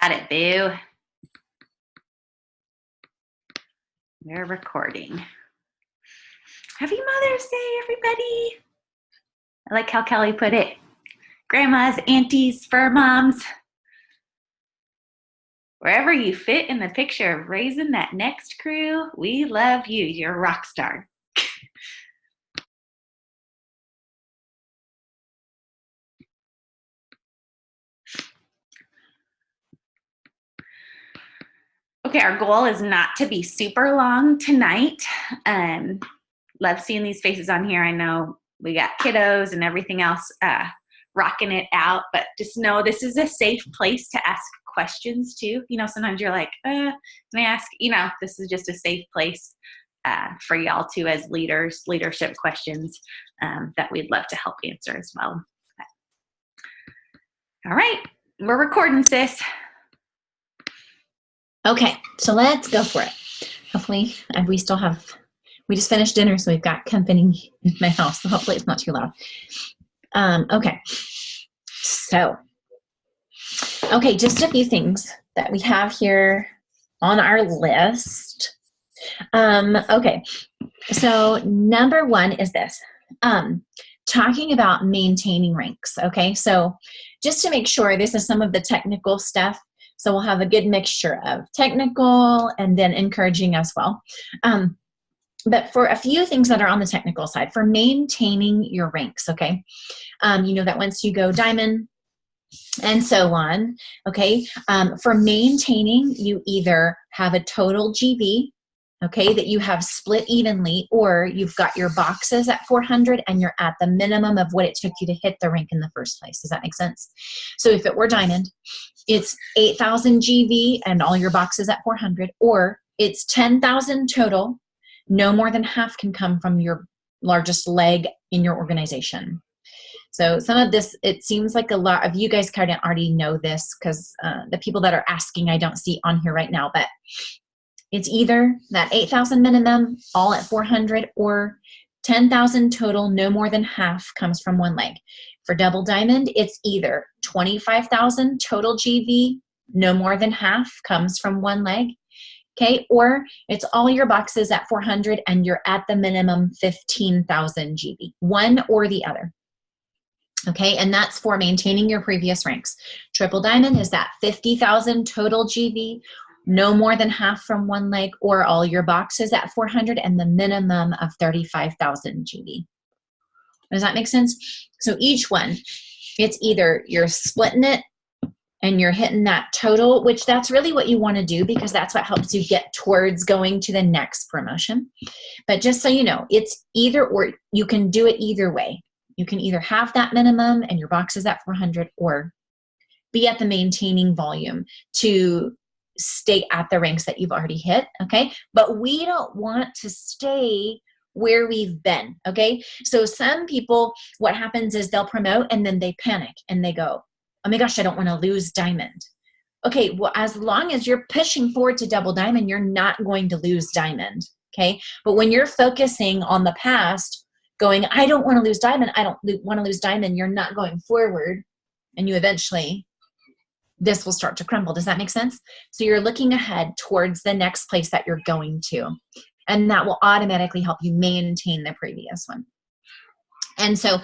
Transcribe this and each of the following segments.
Got it, boo. We're recording. Happy Mother's Day, everybody. I like how Kelly put it. Grandmas, aunties, fur moms. Wherever you fit in the picture of raising that next crew, we love you. You're a rock star. Okay, our goal is not to be super long tonight. Love seeing these faces on here. I know we got kiddos and everything else rocking it out, but just know this is a safe place to ask questions too. You know, sometimes you're like, can I ask? You know, this is just a safe place for y'all too as leaders, leadership questions that we'd love to help answer as well. All right, we're recording, sis. Okay, so let's go for it. Hopefully, we just finished dinner, so we've got company in my house, so hopefully it's not too loud. Okay, just a few things that we have here on our list. Okay, so number one is this, talking about maintaining ranks, okay? So just to make sure, this is some of the technical stuff. So we'll have a good mixture of technical and then encouraging as well. But for a few things that are on the technical side, for maintaining your ranks, okay? You know that once you go diamond and so on, okay? For maintaining, you either have a total GB, okay, that you have split evenly, or you've got your boxes at 400 and you're at the minimum of what it took you to hit the rank in the first place. Does that make sense? So if it were diamond, it's 8,000 GV and all your boxes at 400, or it's 10,000 total. No more than half can come from your largest leg in your organization. So some of this, it seems like a lot of you guys kind of already know this because the people that are asking I don't see on here right now, but it's either that 8,000 minimum, all at 400, or 10,000 total, no more than half comes from one leg. For double diamond, it's either 25,000 total GV, no more than half comes from one leg, okay? Or it's all your boxes at 400 and you're at the minimum 15,000 GV, one or the other. Okay, and that's for maintaining your previous ranks. Triple diamond is that 50,000 total GV, no more than half from one leg, or all your boxes at 400 and the minimum of 35,000 GV. Does that make sense? So each one, it's either you're splitting it and you're hitting that total, which that's really what you want to do because that's what helps you get towards going to the next promotion. But just so you know, it's either or. You can do it either way. You can either have that minimum and your box is at 400, or be at the maintaining volume to stay at the ranks that you've already hit, okay? But we don't want to stay where we've been, okay? So some people, what happens is they'll promote and then they panic and they go, oh my gosh, I don't want to lose diamond. Okay, well, as long as you're pushing forward to double diamond, you're not going to lose diamond, okay? But when you're focusing on the past, going, I don't want to lose diamond, I don't want to lose diamond, you're not going forward, and you eventually, this will start to crumble. Does that make sense? So you're looking ahead towards the next place that you're going to, and that will automatically help you maintain the previous one. And so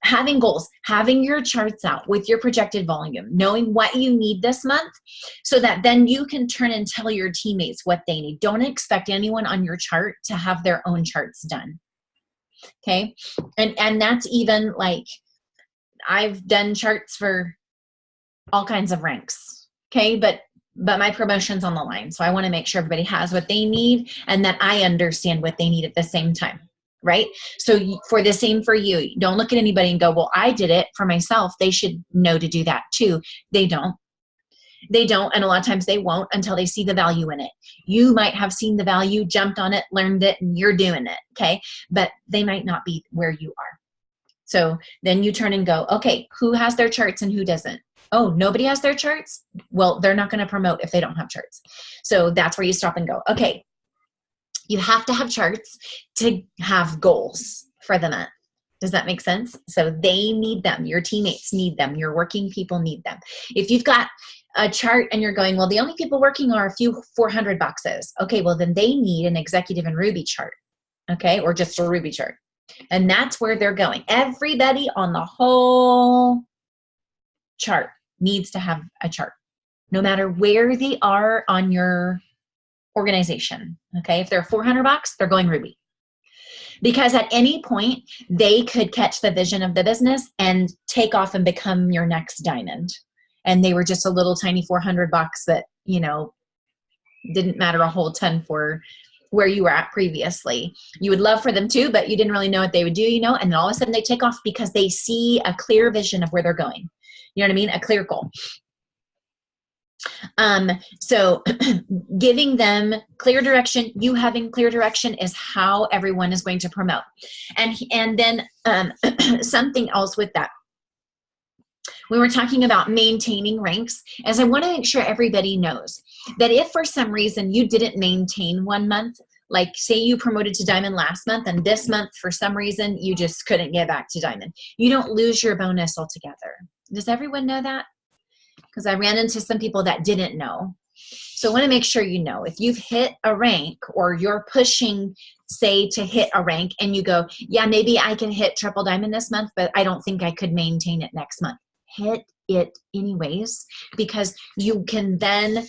having goals, having your charts out with your projected volume, knowing what you need this month so that then you can turn and tell your teammates what they need. Don't expect anyone on your chart to have their own charts done. Okay? And that's even like, I've done charts for all kinds of ranks, okay? But my promotion's on the line, so I want to make sure everybody has what they need and that I understand what they need at the same time, right? So for the same for you, don't look at anybody and go, well, I did it for myself. They should know to do that too. They don't. They don't, and a lot of times they won't until they see the value in it. You might have seen the value, jumped on it, learned it, and you're doing it, okay? But they might not be where you are. So then you turn and go, okay, who has their charts and who doesn't? Oh, nobody has their charts? Well, they're not going to promote if they don't have charts. So that's where you stop and go, okay, you have to have charts to have goals for the month. Does that make sense? So they need them. Your teammates need them. Your working people need them. If you've got a chart and you're going, well, the only people working are a few 400 boxes. Okay, well, then they need an executive and Ruby chart, okay, or just a Ruby chart. And that's where they're going. Everybody on the whole chart needs to have a chart, no matter where they are on your organization, okay? If they're 400 box, they're going Ruby. Because at any point, they could catch the vision of the business and take off and become your next diamond. And they were just a little tiny 400 box that, you know, didn't matter a whole ton for where you were at previously. You would love for them to, but you didn't really know what they would do, you know, and then all of a sudden they take off because they see a clear vision of where they're going. You know what I mean? A clear goal. So giving them clear direction, you having clear direction is how everyone is going to promote. And then something else with that. We were talking about maintaining ranks, as I want to make sure everybody knows that if for some reason you didn't maintain 1 month, like say you promoted to diamond last month and this month for some reason you just couldn't get back to diamond, you don't lose your bonus altogether. Does everyone know that? Because I ran into some people that didn't know. So I want to make sure you know, if you've hit a rank or you're pushing, say, to hit a rank and you go, yeah, maybe I can hit triple diamond this month, but I don't think I could maintain it next month. Hit it anyways, because you can then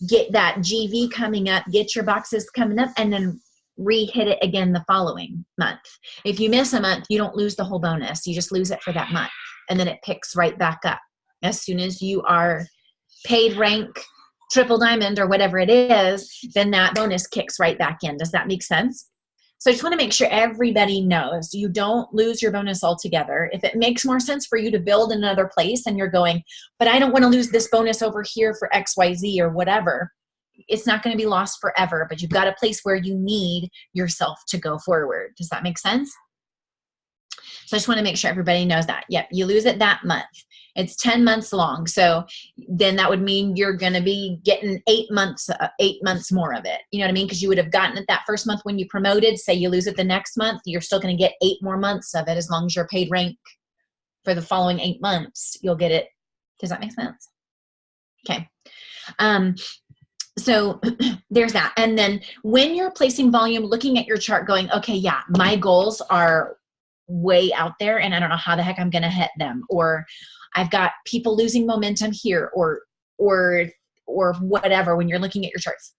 get that GV coming up, get your boxes coming up, and then re-hit it again the following month. If you miss a month, you don't lose the whole bonus. You just lose it for that month, and then it picks right back up. As soon as you are paid rank, triple diamond, or whatever it is, then that bonus kicks right back in. Does that make sense? So I just want to make sure everybody knows you don't lose your bonus altogether. If it makes more sense for you to build in another place and you're going, but I don't want to lose this bonus over here for XYZ or whatever, it's not going to be lost forever, but you've got a place where you need yourself to go forward. Does that make sense? So I just want to make sure everybody knows that. Yep, you lose it that month. It's 10 months long. So then that would mean you're going to be getting 8 months more of it. You know what I mean? Because you would have gotten it that first month when you promoted. Say you lose it the next month, you're still going to get 8 more months of it as long as you're paid rank for the following 8 months. You'll get it. Does that make sense? Okay. So there's that. And then when you're placing volume, looking at your chart going, okay, yeah, my goals are way out there and I don't know how the heck I'm going to hit them, or I've got people losing momentum here, or whatever. When you're looking at your charts,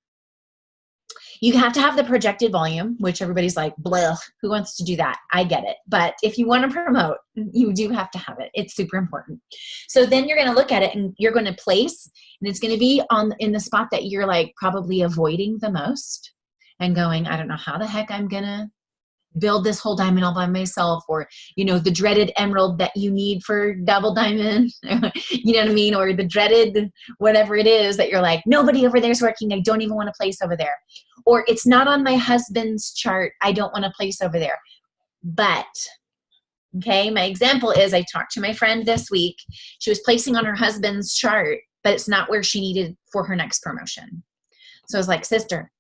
you have to have the projected volume, which everybody's like, blah, who wants to do that? I get it. But if you want to promote, you do have to have it. It's super important. So then you're going to look at it and you're going to place, and it's going to be in the spot that you're like probably avoiding the most and going, I don't know how the heck I'm going to build this whole diamond all by myself, or, you know, the dreaded emerald that you need for double diamond, you know what I mean? Or the dreaded whatever it is that you're like, nobody over there's working. I don't even want to place over there. Or it's not on my husband's chart. I don't want to place over there. But, okay, my example is I talked to my friend this week. She was placing on her husband's chart, but it's not where she needed for her next promotion. So I was like, sister,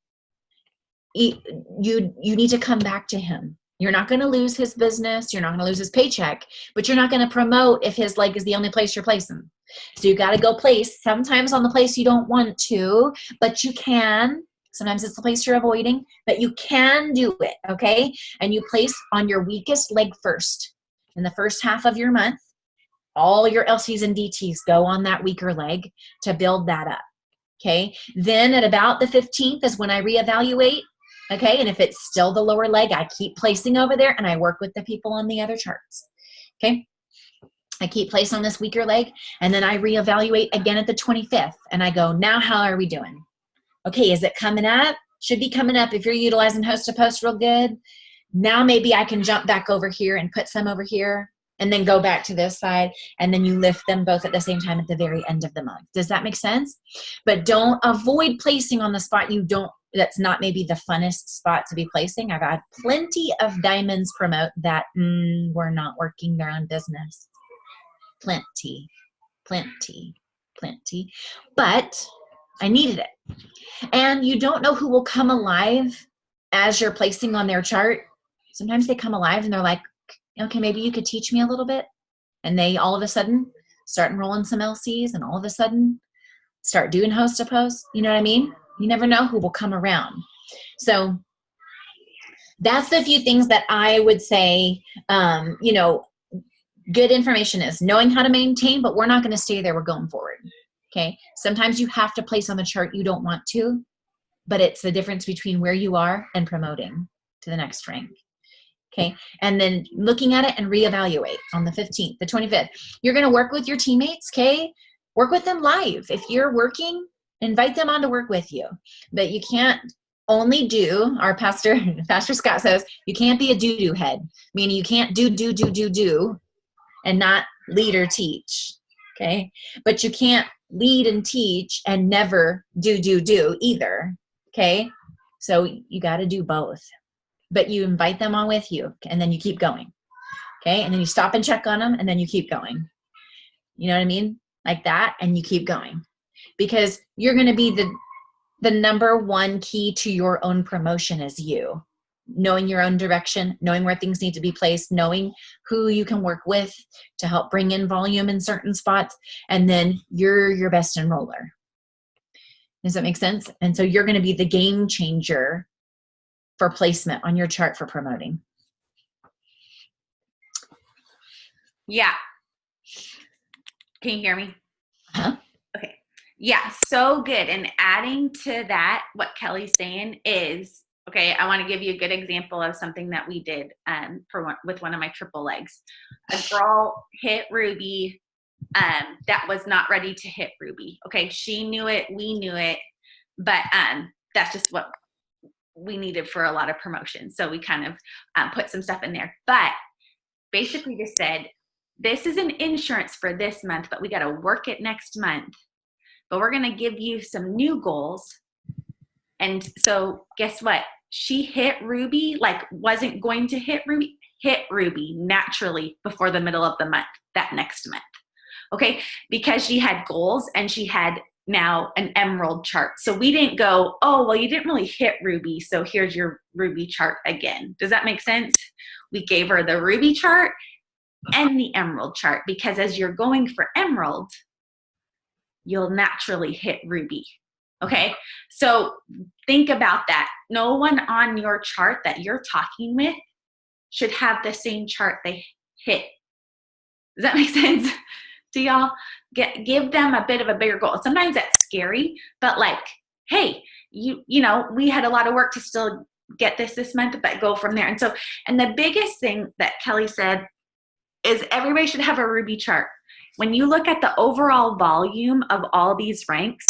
you need to come back to him. You're not going to lose his business. You're not going to lose his paycheck, but you're not going to promote if his leg is the only place you're placing. So you got to go place sometimes on the place you don't want to, but you can. Sometimes it's the place you're avoiding, but you can do it. Okay. And you place on your weakest leg first. In the first half of your month, all your LCs and DTs go on that weaker leg to build that up. Okay. Then at about the 15th is when I reevaluate. Okay, and if it's still the lower leg, I keep placing over there and I work with the people on the other charts. Okay, I keep placing on this weaker leg and then I reevaluate again at the 25th and I go, now how are we doing? Okay, is it coming up? Should be coming up if you're utilizing host to post real good. Now maybe I can jump back over here and put some over here and then go back to this side, and then you lift them both at the same time at the very end of the month. Does that make sense? But don't avoid placing on the spot you don't, that's not maybe the funnest spot to be placing. I've had plenty of diamonds promote that were not working their own business. Plenty. But I needed it. And you don't know who will come alive as you're placing on their chart. Sometimes they come alive and they're like, okay, maybe you could teach me a little bit. And they all of a sudden start enrolling some LCs, and all of a sudden start doing host to post. You know what I mean? You never know who will come around. So that's the few things that I would say, you know, good information is knowing how to maintain, but we're not going to stay there. We're going forward. Okay. Sometimes you have to place on the chart you don't want to, but it's the difference between where you are and promoting to the next rank. Okay. And then looking at it and reevaluate on the 15th, the 25th. You're going to work with your teammates. Okay. Work with them live. If you're working, invite them on to work with you. But you can't only do, our pastor Scott says, you can't be a do-do head, meaning you can't do and not lead or teach. Okay. But you can't lead and teach and never do either. Okay. So you got to do both, but you invite them on with you and then you keep going. Okay. And then you stop and check on them and then you keep going. You know what I mean? Like that. And you keep going because you're going to be the number one key to your own promotion is you. Knowing your own direction, knowing where things need to be placed, knowing who you can work with to help bring in volume in certain spots, and then you're your best enroller. Does that make sense? And so you're going to be the game changer for placement on your chart for promoting. Yeah. Can you hear me? Uh-huh. Okay. Yeah, so good. And adding to that, what Kelly's saying is, okay, I want to give you a good example of something that we did with one of my triple legs. A girl hit Ruby that was not ready to hit Ruby. Okay, she knew it, we knew it, but that's just what we needed for a lot of promotion. So we kind of put some stuff in there. But basically just said, this is an insurance for this month, but we got to work it next month. But we're going to give you some new goals. And so guess what? She hit Ruby, like wasn't going to hit Ruby naturally before the middle of the month, that next month. Okay, because she had goals and she had now an emerald chart. So we didn't go, oh, well, you didn't really hit Ruby, so here's your Ruby chart again. Does that make sense? We gave her the Ruby chart and the emerald chart because as you're going for emerald, you'll naturally hit Ruby. Okay, so think about that. No one on your chart that you're talking with should have the same chart they hit. Does that make sense to y'all? Give them a bit of a bigger goal. Sometimes that's scary, but like, hey, you know, we had a lot of work to still get this month, but go from there. And so, and the biggest thing that Kelly said is everybody should have a Ruby chart. When you look at the overall volume of all these ranks,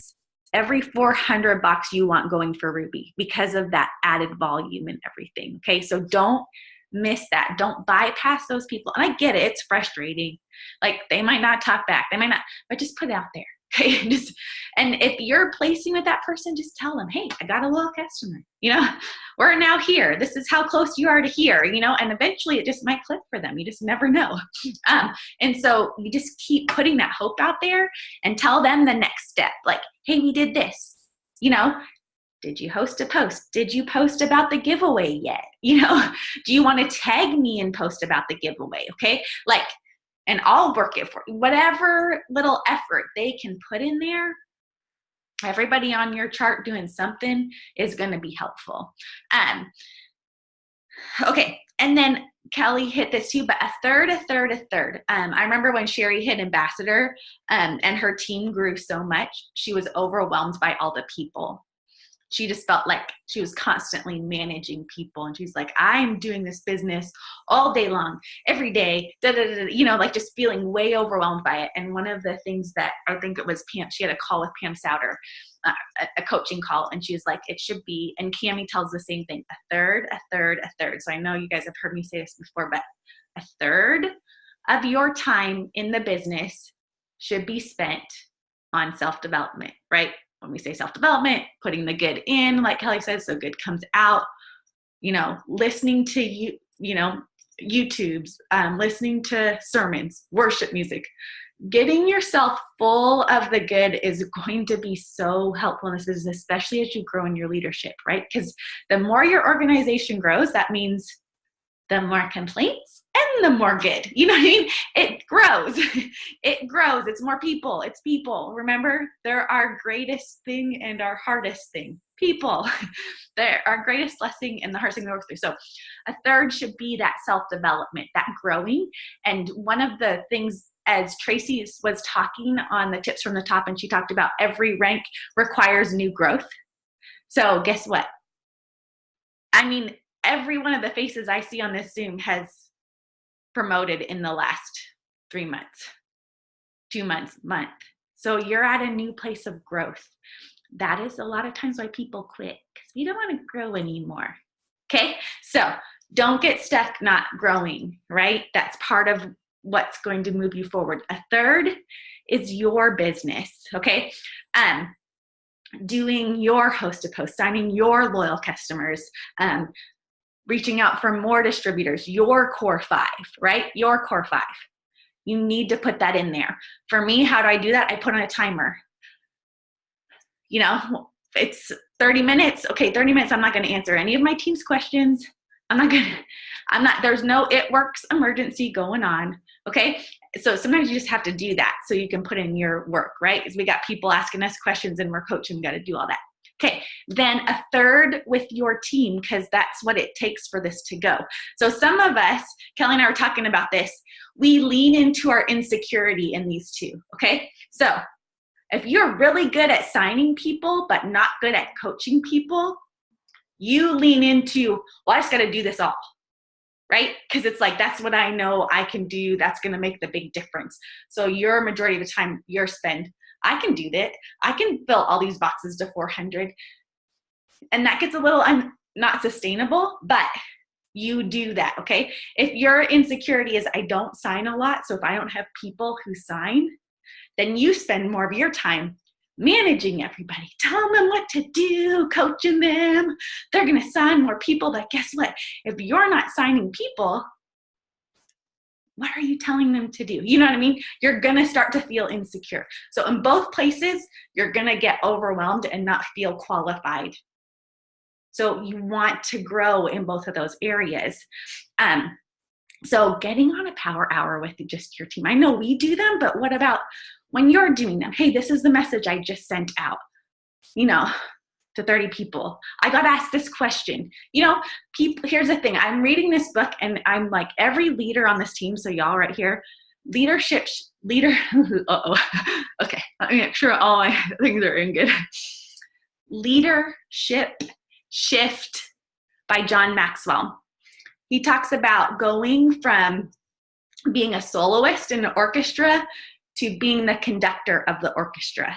every $400 you want going for Ruby because of that added volume and everything. Okay, so don't miss that. Don't bypass those people. And I get it, it's frustrating. Like they might not talk back, they might not, but just put it out there. Okay, and if you're placing with that person, just tell them, hey, I got a little customer. You know, we're now here. This is how close you are to here. You know, and eventually it just might click for them. You just never know. And so you just keep putting that hope out there and tell them the next step. Like, hey, we did this. You know, did you host a post? Did you post about the giveaway yet? You know, do you want to tag me and post about the giveaway? Okay, like. And I'll work it for you. Whatever little effort they can put in there, everybody on your chart doing something is going to be helpful. Okay, and then Kelly hit this too, but a third. I remember when Sherry hit ambassador and her team grew so much, she was overwhelmed by all the people. She just felt like she was constantly managing people. And she's like, I'm doing this business all day long, every day, you know, like just feeling way overwhelmed by it. And one of the things that I think it was Pam, she had a call with Pam Souter, a coaching call. And she was like, it should be, and Cammie tells the same thing, a third. So I know you guys have heard me say this before, but a third of your time in the business should be spent on self-development, right? When we say self-development, putting the good in, like Kelly says, so good comes out, you know, listening to you know, YouTubes, listening to sermons, worship music, getting yourself full of the good is going to be so helpful in this business, especially as you grow in your leadership, right? Because the more your organization grows, that means the more complaints and the more good. You know what I mean? It grows. It grows. It's more people. It's people. Remember, they're our greatest thing and our hardest thing. People. They're our greatest blessing and the hardest thing to work through. So a third should be that self-development, that growing. And one of the things, as Tracy was talking on the tips from the top, and she talked about every rank requires new growth. So guess what? I mean, every one of the faces I see on this Zoom has promoted in the last 3 months, 2 months, month. So you're at a new place of growth. That is a lot of times why people quit, because we don't want to grow anymore. Okay, so don't get stuck not growing, right? That's part of what's going to move you forward. A third is your business, okay? Doing your host-to-post, signing your loyal customers, reaching out for more distributors, your core 5, right? Your core 5. You need to put that in there. For me, how do I do that? I put on a timer. You know, it's 30 minutes. Okay, 30 minutes, I'm not going to answer any of my team's questions. There's no it works emergency going on. Okay, so sometimes you just have to do that so you can put in your work, right? Because we got people asking us questions and we're coaching, we got to do all that. Okay, then a third with your team, because that's what it takes for this to go. So some of us, Kelly and I were talking about this, we lean into our insecurity in these two, okay? So if you're really good at signing people but not good at coaching people, you lean into, well, I just got to do this all, right? Because it's like, that's what I know I can do. That's going to make the big difference. So your majority of the time you're spend, I can do that. I can fill all these boxes to 400. And that gets a little not sustainable, but you do that, okay? If your insecurity is I don't sign a lot, so if I don't have people who sign, then you spend more of your time managing everybody, telling them what to do, coaching them. They're going to sign more people, but guess what? If you're not signing people, what are you telling them to do? You know what I mean? You're going to start to feel insecure. So in both places, you're going to get overwhelmed and not feel qualified. So you want to grow in both of those areas. So getting on a power hour with just your team. I know we do them, but what about when you're doing them? Hey, this is the message I just sent out, to 30 people. I got asked this question. People, here's the thing. I'm reading this book and I'm like, every leader on this team, so y'all right here, leader, okay, let me make sure all my things are in good. Leadership Shift by John Maxwell. He talks about going from being a soloist in an orchestra to being the conductor of the orchestra,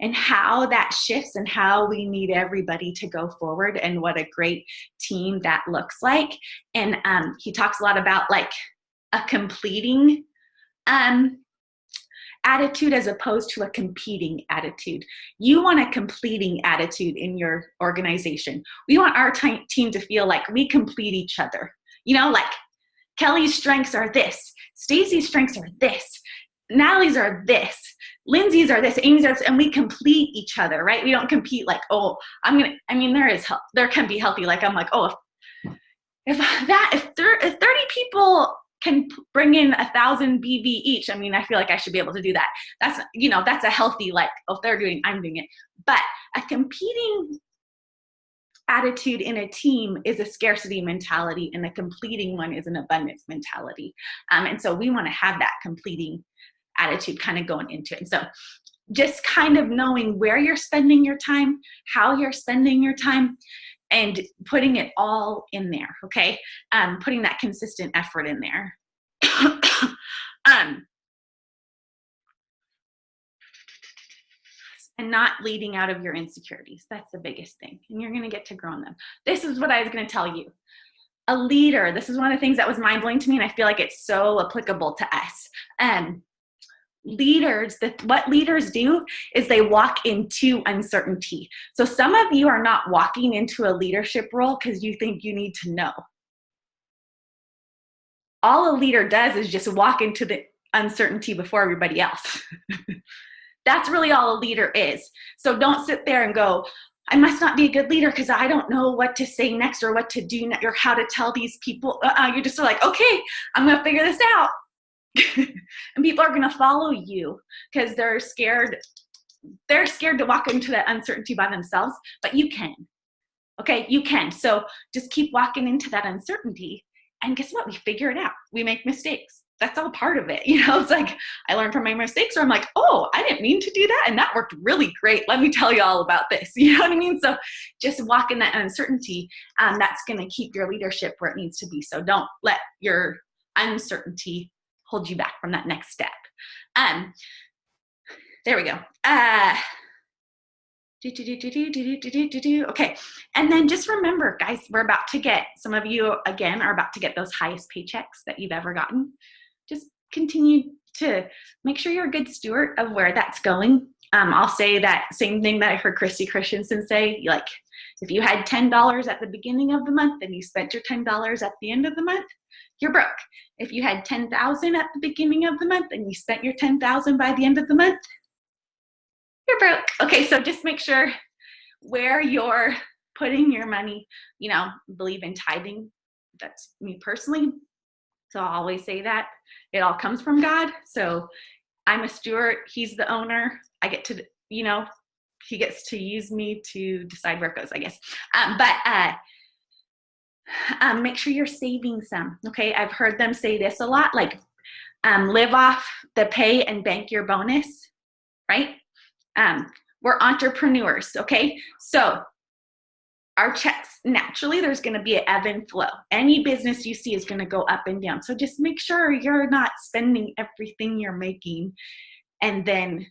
and how that shifts and how we need everybody to go forward and what a great team that looks like. And he talks a lot about like a completing attitude as opposed to a competing attitude. You want a completing attitude in your organization. We want our team to feel like we complete each other. Like Kelly's strengths are this, Stacy's strengths are this, Natalie's are this, Lindsay's are this, Amy's are this, and we complete each other, right? We don't compete like, oh, there can be healthy, like I'm like, oh, if 30 people can bring in 1,000 BV each, I feel like I should be able to do that. That's a healthy, like, oh, if they're doing, I'm doing it. But a competing attitude in a team is a scarcity mentality, and the completing one is an abundance mentality. And so we want to have that completing attitude kind of going into it. And so just kind of knowing where you're spending your time, how you're spending your time, and putting it all in there, okay? Putting that consistent effort in there. And not leading out of your insecurities. That's the biggest thing. And you're going to get to grow on them. This is what I was going to tell you. A leader, this is one of the things that was mind-blowing to me, and I feel like it's so applicable to us. What leaders do is they walk into uncertainty. So some of you are not walking into a leadership role because you think you need to know. All a leader does is just walk into the uncertainty before everybody else. That's really all a leader is. So don't sit there and go, I must not be a good leader because I don't know what to say next or what to do next or how to tell these people. You're just like, okay, I'm going to figure this out. And people are going to follow you because they're scared. They're scared to walk into that uncertainty by themselves, but you can. Okay, you can. So just keep walking into that uncertainty. And guess what? We figure it out. We make mistakes. That's all part of it. It's like I learned from my mistakes, or I'm like, oh, I didn't mean to do that. And that worked really great. Let me tell you all about this. You know what I mean? So just walk in that uncertainty. That's going to keep your leadership where it needs to be. So don't let your uncertainty hold you back from that next step. There we go. Okay. And then just remember, guys, we're about to get, some of you, again, are about to get those highest paychecks that you've ever gotten. Just continue to make sure you're a good steward of where that's going. I'll say that same thing that I heard Christy Christensen say, like, if you had $10 at the beginning of the month and you spent your $10 at the end of the month, you're broke. If you had $10,000 at the beginning of the month and you spent your $10,000 by the end of the month, you're broke. Okay, so just make sure where you're putting your money, believe in tithing. That's me personally. So I'll always say that. It all comes from God. So I'm a steward. He's the owner. I get to, he gets to use me to decide where it goes, I guess. Make sure you're saving some. Okay, I've heard them say this a lot, like live off the pay and bank your bonus, right? We're entrepreneurs, okay? So our checks, naturally, there's going to be an ebb and flow. Any business you see is going to go up and down. So just make sure you're not spending everything you're making and then,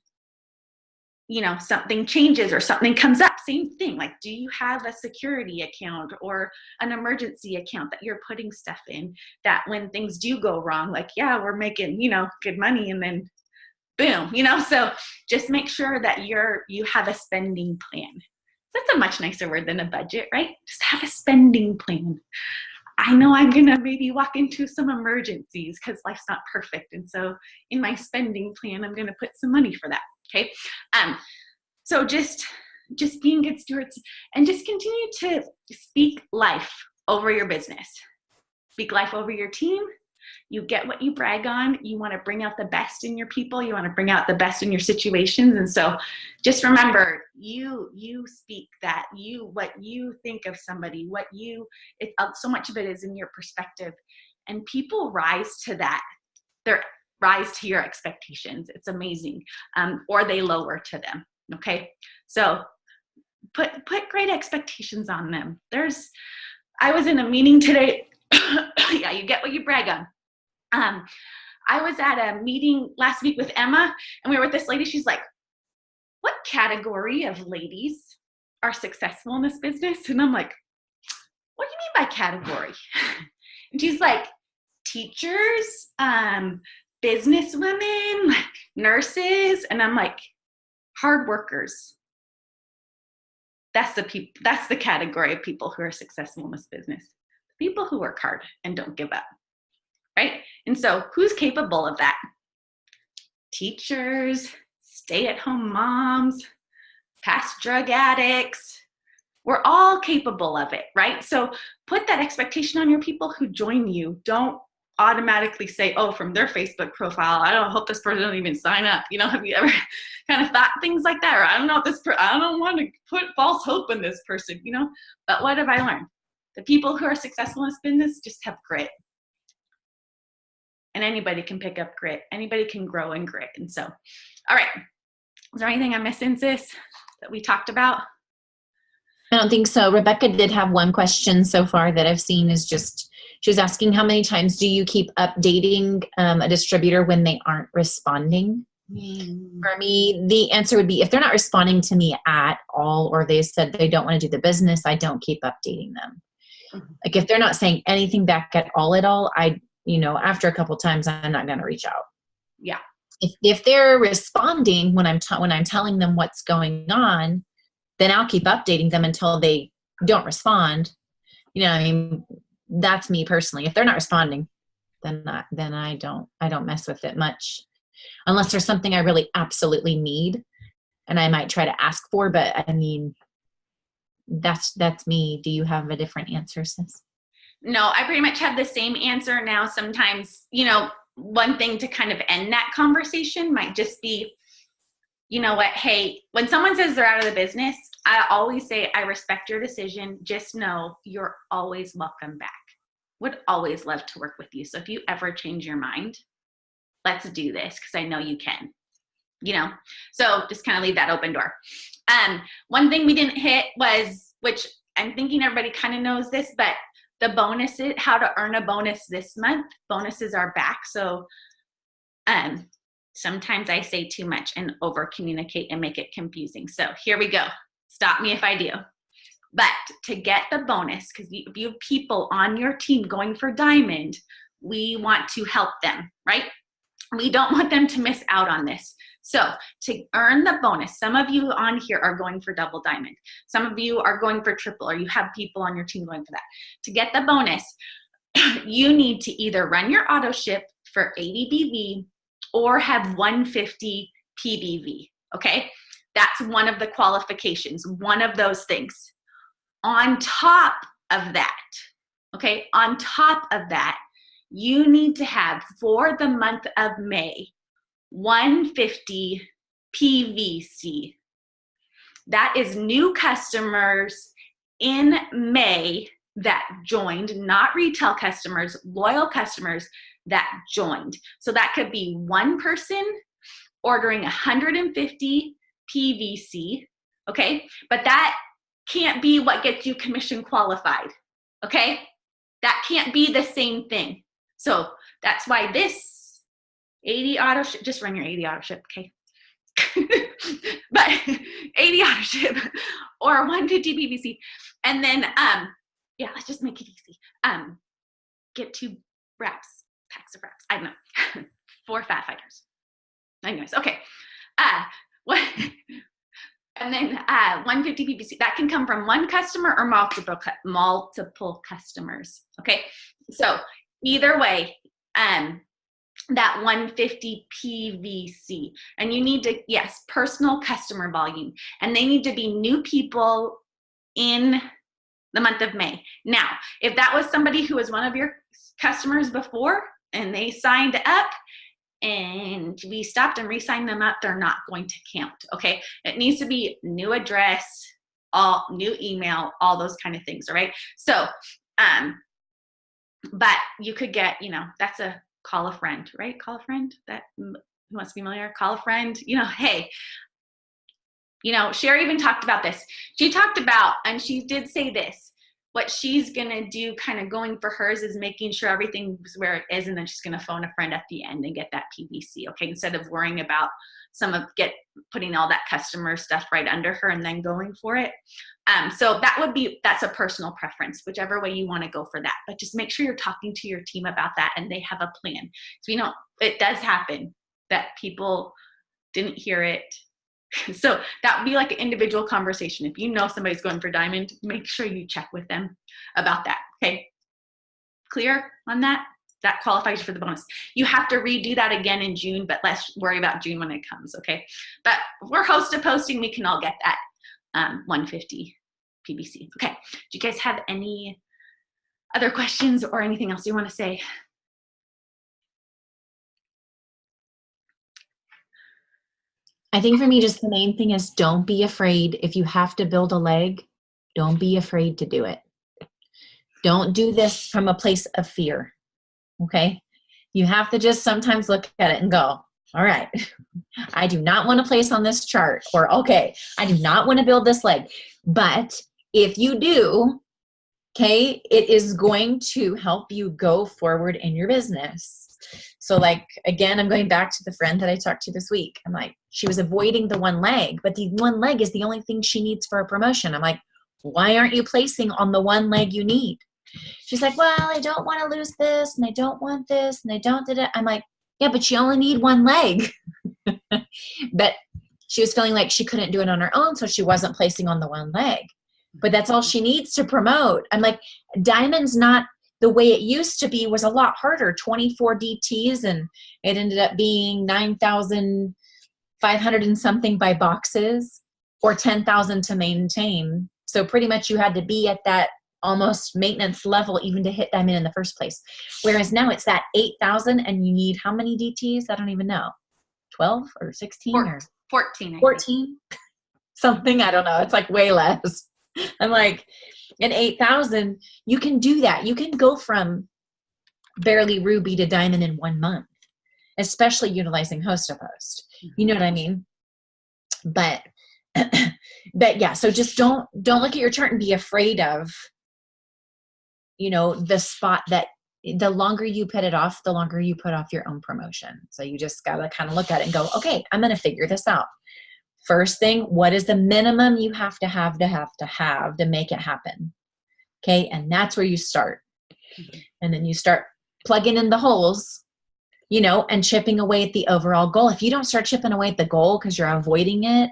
something changes or something comes up. Same thing. Like, do you have a security account or an emergency account that you're putting stuff in that when things do go wrong, like, yeah, we're making, good money and then boom, so just make sure that you have a spending plan. That's a much nicer word than a budget, right? Just have a spending plan. I know I'm going to maybe walk into some emergencies because life's not perfect. And so in my spending plan, I'm going to put some money for that. Okay. So just being good stewards and just continue to speak life over your business. Speak life over your team. You get what you brag on. You want to bring out the best in your people. You want to bring out the best in your situations. And so just remember, you speak that, what you think of somebody, so much of it is in your perspective. And people rise to that. They rise to your expectations. It's amazing. Or they lower to them. Okay. So put great expectations on them. I was in a meeting today. Yeah, you get what you brag on. I was at a meeting last week with Emma, and we were with this lady. She's like, what category of ladies are successful in this business? And I'm like, what do you mean by category? And she's like, teachers, business women, nurses. And I'm like, hard workers. That's the category of people who are successful in this business. People who work hard and don't give up. Right? And so who's capable of that? Teachers, stay-at-home moms, past drug addicts. We're all capable of it, right? So put that expectation on your people who join you. Don't automatically say, oh, from their Facebook profile, I don't hope this person doesn't even sign up. Have you ever kind of thought things like that? Or I don't know I don't want to put false hope in this person, But what have I learned? The people who are successful in this business just have grit. And anybody can pick up grit. Anybody can grow in grit. And so, all right. Is there anything I'm missing, sis, that we talked about? I don't think so. Rebecca did have one question so far that I've seen is just, she was asking how many times do you keep updating a distributor when they aren't responding? For me, the answer would be if they're not responding to me at all, or they said they don't want to do the business, I don't keep updating them. Like if they're not saying anything back at all, after a couple times, I'm not going to reach out. Yeah. If they're responding when I'm telling them what's going on, then I'll keep updating them until they don't respond. That's me personally. If they're not responding, then I don't mess with it much, unless there's something I really absolutely need, and I might try to ask for. But that's me. Do you have a different answer, sis? No, I pretty much have the same answer now. Sometimes, one thing to kind of end that conversation might just be, you know what, hey, when someone says they're out of the business, I always say, I respect your decision. Just know you're always welcome back. Would always love to work with you. So if you ever change your mind, let's do this, because I know you can, you know? So just kind of leave that open door. One thing we didn't hit was, which I'm thinking everybody kind of knows this, but the bonuses, how to earn a bonus this month. Bonuses are back. So sometimes I say too much and over communicate and make it confusing. So here we go. Stop me if I do. But to get the bonus, because if you have people on your team going for diamond, we want to help them, right? We don't want them to miss out on this. So to earn the bonus, some of you on here are going for double diamond. Some of you are going for triple, or you have people on your team going for that. To get the bonus, you need to either run your auto ship for 80 BV or have 150 PBV, okay? That's one of the qualifications, one of those things. On top of that, okay, on top of that, you need to have, for the month of May, 150 PVC. That is new customers in May that joined, not retail customers, loyal customers that joined. So that could be one person ordering 150 PVC, okay? But that can't be what gets you commission qualified, okay? That can't be the same thing. So that's why this 80 auto ship, just run your 80 auto ship, okay? But 80 auto ship or 150 PVC. And then, yeah, let's just make it easy. Get 2 wraps, packs of wraps. I don't know, 4 fat fighters. Anyways, okay. What? And then 150 PPC, that can come from one customer or multiple customers, okay? So either way, that 150 PVC, and you need to, yes, personal customer volume, and they need to be new people in the month of May. Now, if that was somebody who was one of your customers before and they signed up, and we stopped and re-signed them up, they're not going to count, okay? It needs to be new address, all new email, all those kind of things, all right? So, but you could get, you know, that's a call a friend, right? Call a friend, that who wants to be familiar, call a friend, you know, hey, you know, Sherry even talked about this. She talked about, and she did say this, what she's going to do kind of going for hers is making sure everything's where it is, and then she's going to phone a friend at the end and get that PVC, okay? Instead of worrying about putting all that customer stuff right under her and then going for it. So that's a personal preference, whichever way you want to go for that. But just make sure you're talking to your team about that and they have a plan. So, you know, it does happen that people didn't hear it. So that would be like an individual conversation. If you know somebody's going for diamond, make sure you check with them about that, okay? Clear on that? That qualifies for the bonus. You have to redo that again in June, but let's worry about June when it comes, okay? But if we're host to posting, we can all get that 150 PBC. Okay, do you guys have any other questions or anything else you want to say? I think for me, just the main thing is don't be afraid. If you have to build a leg, don't be afraid to do it. Don't do this from a place of fear, okay? You have to just sometimes look at it and go, all right, I do not want to place on this chart, or okay, I do not want to build this leg. But if you do, okay, it is going to help you go forward in your business. So like, again, I'm going back to the friend that I talked to this week. I'm like, she was avoiding the one leg, but the one leg is the only thing she needs for a promotion. I'm like, why aren't you placing on the one leg you need? She's like, well, I don't want to lose this, and I don't want this, and I don't did it. I'm like, yeah, but you only need one leg. But she was feeling like she couldn't do it on her own, so she wasn't placing on the one leg. But that's all she needs to promote. I'm like, diamond's not the way it used to be, was a lot harder. 24 DTs, and it ended up being 9,500 and something by boxes, or 10,000 to maintain. So pretty much you had to be at that almost maintenance level even to hit diamond in the first place. Whereas now it's that 8,000 and you need how many DTs? I don't even know. 12 or 16 or 14. 14? Something, I don't know. It's like way less. I'm like, in 8,000, you can do that. You can go from barely ruby to diamond in 1 month, especially utilizing host to host. You know what I mean? But yeah, so just don't look at your chart and be afraid of, you know, the spot that the longer you put it off, the longer you put off your own promotion. So you just got to kind of look at it and go, okay, I'm going to figure this out. First thing, what is the minimum you have to make it happen? Okay. And that's where you start. And then you start plugging in the holes, you know, and chipping away at the overall goal. If you don't start chipping away at the goal because you're avoiding it,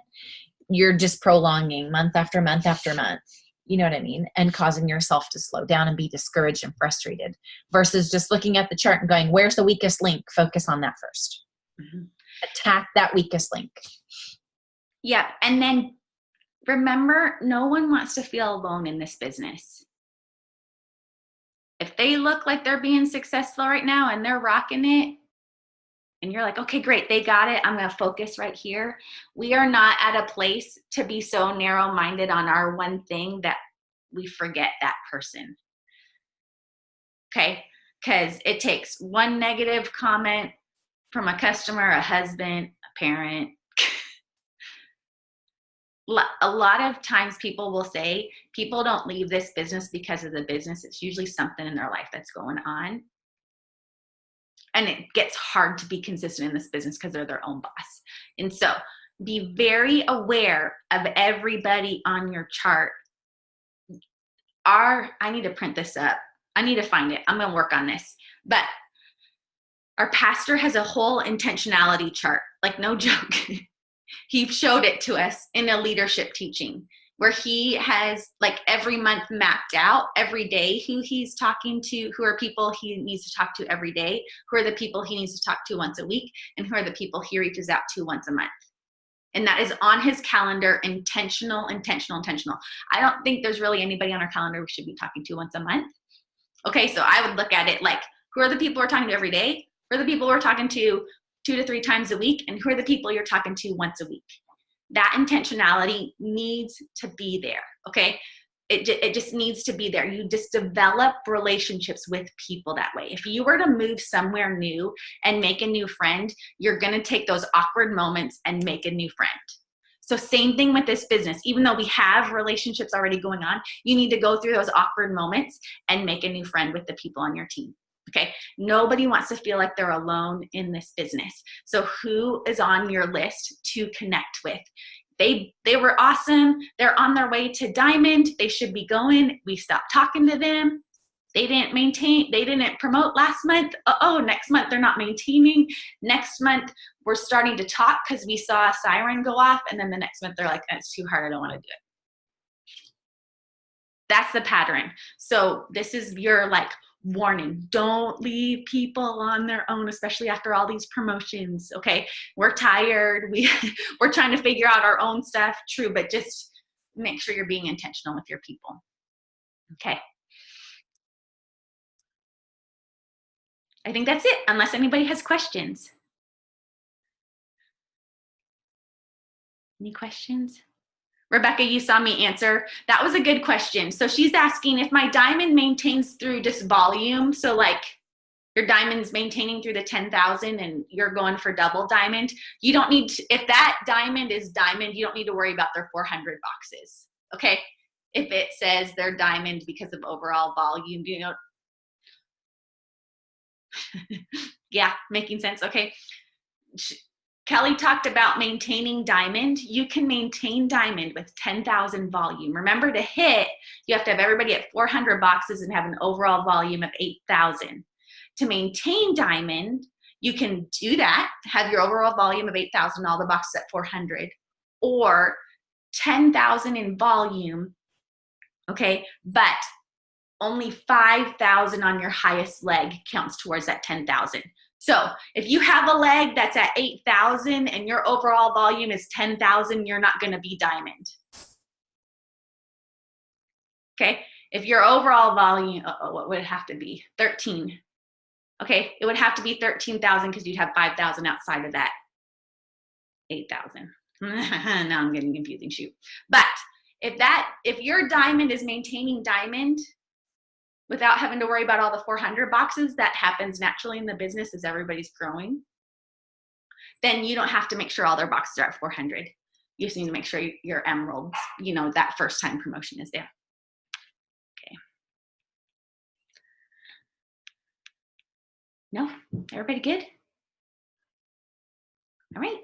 you're just prolonging month after month after month. You know what I mean? And causing yourself to slow down and be discouraged and frustrated versus just looking at the chart and going, where's the weakest link? Focus on that first. Attack that weakest link. Yeah. And then remember, no one wants to feel alone in this business. If they look like they're being successful right now and they're rocking it, and you're like, okay, great, they got it. I'm going to focus right here. We are not at a place to be so narrow-minded on our one thing that we forget that person. Okay? Because it takes one negative comment from a customer, a husband, a parent. A lot of times people will say, people don't leave this business because of the business. It's usually something in their life that's going on. And it gets hard to be consistent in this business because they're their own boss. And so be very aware of everybody on your chart. I need to print this up. I need to find it. I'm going to work on this. But our pastor has a whole intentionality chart, like no joke. He showed it to us in a leadership teaching where he has like every month mapped out every day who he's talking to, who are people he needs to talk to every day, who are the people he needs to talk to once a week, and who are the people he reaches out to once a month. And that is on his calendar, intentional. I don't think there's really anybody on our calendar we should be talking to once a month. Okay, so I would look at it like, who are the people we're talking to every day? Who are the people we're talking to 2 to 3 times a week? And who are the people you're talking to once a week? That intentionality needs to be there, okay? It just needs to be there. You just develop relationships with people that way. If you were to move somewhere new and make a new friend, you're going to take those awkward moments and make a new friend. So same thing with this business. Even though we have relationships already going on, you need to go through those awkward moments and make a new friend with the people on your team. Okay, nobody wants to feel like they're alone in this business. So who is on your list to connect with? They were awesome. They're on their way to diamond. They should be going. We stopped talking to them. They didn't promote last month. Next month they're not maintaining. Next month we're starting to talk because we saw a siren go off. And then the next month they're like, it's too hard. I don't want to do it. That's the pattern. So this is your like warning. Don't leave people on their own, especially after all these promotions. Okay, we're tired. We're trying to figure out our own stuff. True, but just make sure you're being intentional with your people. Okay. I think that's it, unless anybody has questions. Any questions? Rebecca, you saw me answer. That was a good question. So she's asking if my diamond maintains through just volume. So like your diamond's maintaining through the 10,000 and you're going for double diamond. You don't need to, if that diamond is diamond, you don't need to worry about their 400 boxes. Okay. If it says they're diamond because of overall volume, you know. Yeah, making sense. Okay. Kelly talked about maintaining diamond. You can maintain diamond with 10,000 volume. Remember, to hit, you have to have everybody at 400 boxes and have an overall volume of 8,000. To maintain diamond, you can do that, have your overall volume of 8,000, all the boxes at 400, or 10,000 in volume, okay, but only 5,000 on your highest leg counts towards that 10,000. So if you have a leg that's at 8,000 and your overall volume is 10,000, you're not going to be diamond. Okay. If your overall volume, what would it have to be? 13. Okay, it would have to be 13,000 because you'd have 5,000 outside of that 8,000. Now I'm getting confusing, shoot. But if your diamond is maintaining diamond without having to worry about all the 400 boxes, that happens naturally in the business as everybody's growing, then you don't have to make sure all their boxes are at 400. You just need to make sure your emeralds, that first time promotion is there. Okay. No? Everybody good? All right.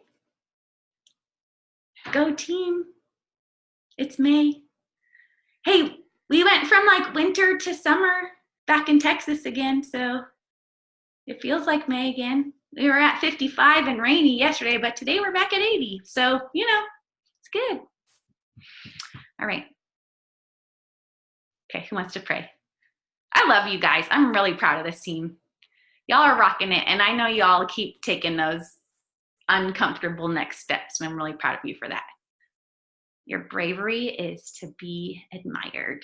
Go team. It's May. Hey, we went from like winter to summer back in Texas again, so it feels like May again. We were at 55 and rainy yesterday, but today we're back at 80. So, it's good. All right. Okay, who wants to pray? I love you guys. I'm really proud of this team. Y'all are rocking it, and I know y'all keep taking those uncomfortable next steps, and I'm really proud of you for that. Your bravery is to be admired.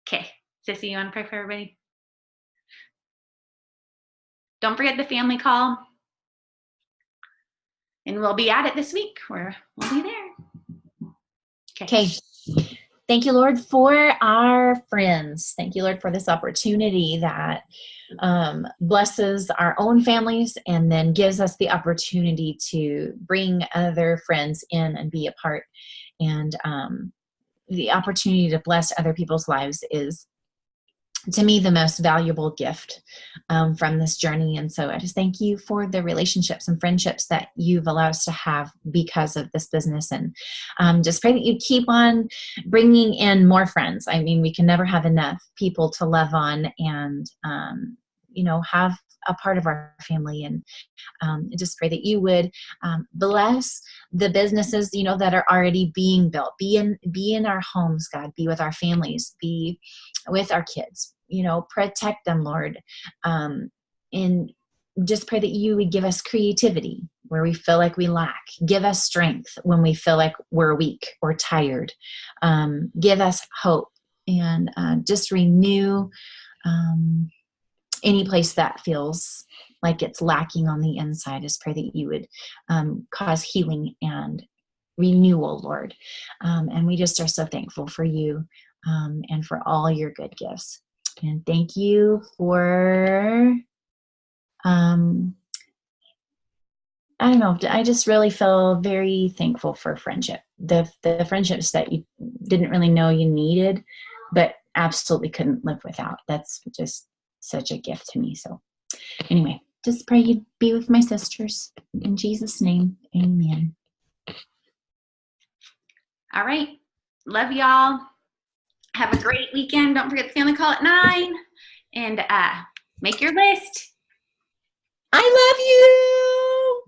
Okay, Sissy, you want to pray for everybody? Don't forget the family call. And we'll be at it this week. We'll be there. Okay. Thank you, Lord, for our friends. Thank you, Lord, for this opportunity that blesses our own families and then gives us the opportunity to bring other friends in and be a part. And the opportunity to bless other people's lives is, to me, the most valuable gift from this journey. And so I just thank you for the relationships and friendships that you've allowed us to have because of this business. And just pray that you keep on bringing in more friends. I mean, we can never have enough people to love on and, have a part of our family. And just pray that you would bless the businesses, that are already being built. Be in our homes, God. Be with our families. Be with our kids. Protect them, Lord. And just pray that you would give us creativity where we feel like we lack. Give us strength when we feel like we're weak or tired. Give us hope and just renew any place that feels like it's lacking on the inside. Just pray that you would cause healing and renewal, Lord. And we just are so thankful for you and for all your good gifts. And thank you for, I don't know, I just really feel very thankful for friendship. The friendships that you didn't really know you needed, but absolutely couldn't live without. That's just such a gift to me. So anyway, just pray you'd be with my sisters. In Jesus' name, amen. All right. Love y'all. Have a great weekend. Don't forget the family call at 9. And make your list. I love you.